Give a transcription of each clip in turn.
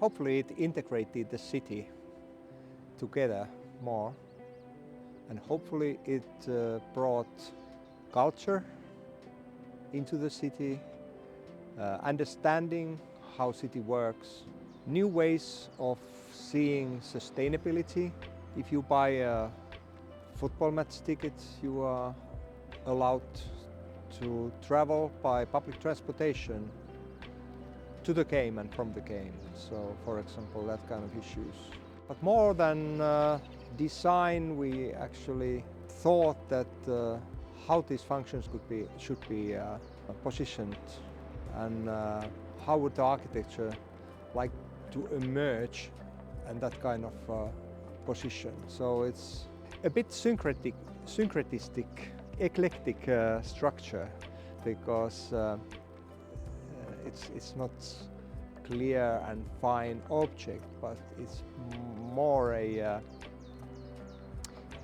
hopefully it integrated the city together more, and hopefully it brought culture into the city, understanding how city works, new ways of seeing sustainability. If you buy a football match ticket, you are allowed to travel by public transportation to the game and from the game. So, for example, that kind of issues. But more than design, we actually thought that how these functions should be positioned, and how would the architecture like to emerge and that kind of position. So it's a bit syncretistic, eclectic structure, because it's not clear and fine object, but it's more a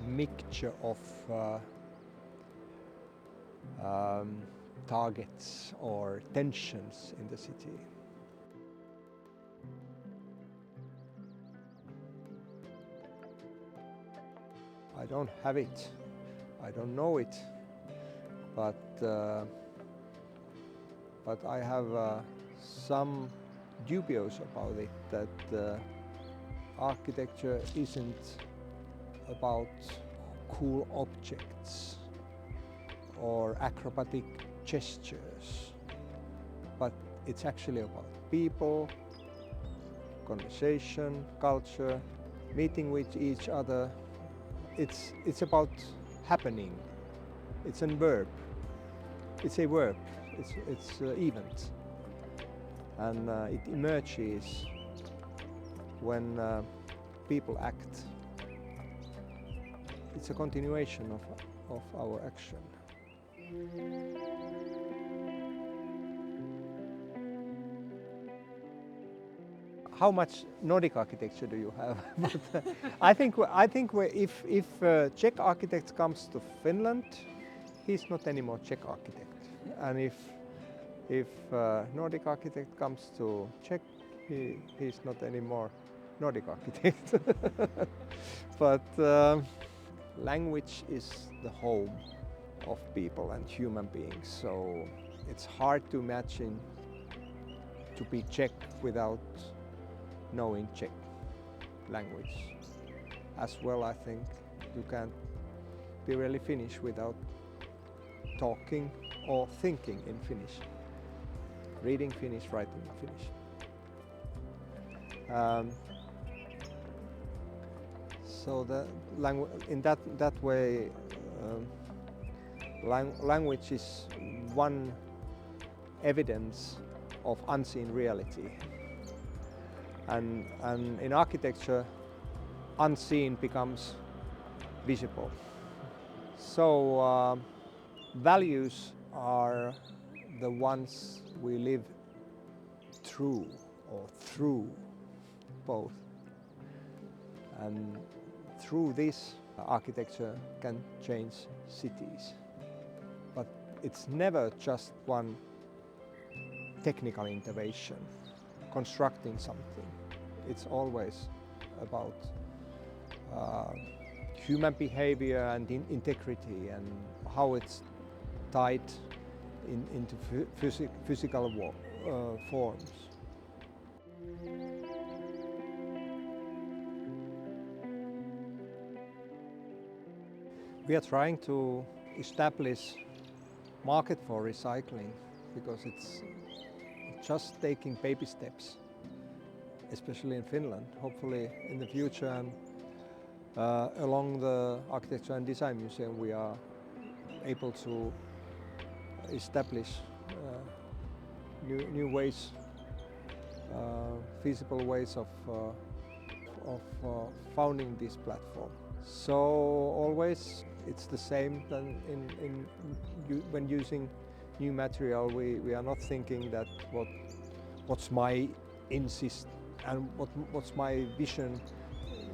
mixture of targets or tensions in the city. I don't have it, I don't know it, but I have some dubious about it, that architecture isn't about cool objects or acrobatic gestures, but it's actually about people, conversation, culture, meeting with each other. It's about happening. It's a verb. It's a verb. It's an event, and it emerges when people act. It's a continuation of our action. How much Nordic architecture do you have? But, I think if Czech architect comes to Finland, he's not anymore Czech architect, and if Nordic architect comes to Czech, he's not anymore Nordic architect. But language is the home of people and human beings, so it's hard to imagine to be Czech without knowing Czech language. As well, I think you can't be really Finnish without talking or thinking in Finnish, reading Finnish, writing Finnish. So in that way, language is one evidence of unseen reality. And in architecture, unseen becomes visible. So values are the ones we live through, or through both. And through this, architecture can change cities. But it's never just one technical intervention, constructing something. It's always about human behavior and integrity, and how it's tied into physical forms. We are trying to establish market for recycling, because it's just taking baby steps, especially in Finland. Hopefully in the future, and along the Architecture and Design Museum, we are able to establish new ways, feasible ways of founding this platform. So always it's the same than when using new material. We are not thinking that what's my insist and what's my vision,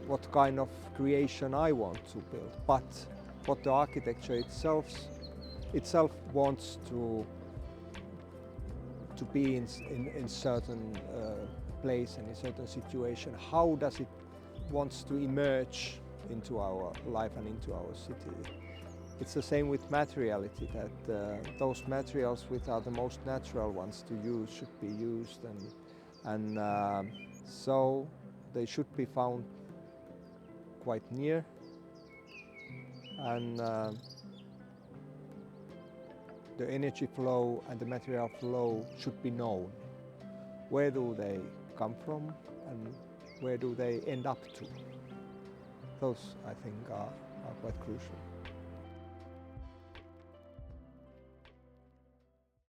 what kind of creation I want to build, but what the architecture itself wants to be in certain place and in a certain situation, how does it wants to emerge into our life and into our city. It's the same with materiality, that those materials which are the most natural ones to use should be used, and so they should be found quite near, and the energy flow and the material flow should be known. Where do they come from and where do they end up to? Those, I think, are quite crucial.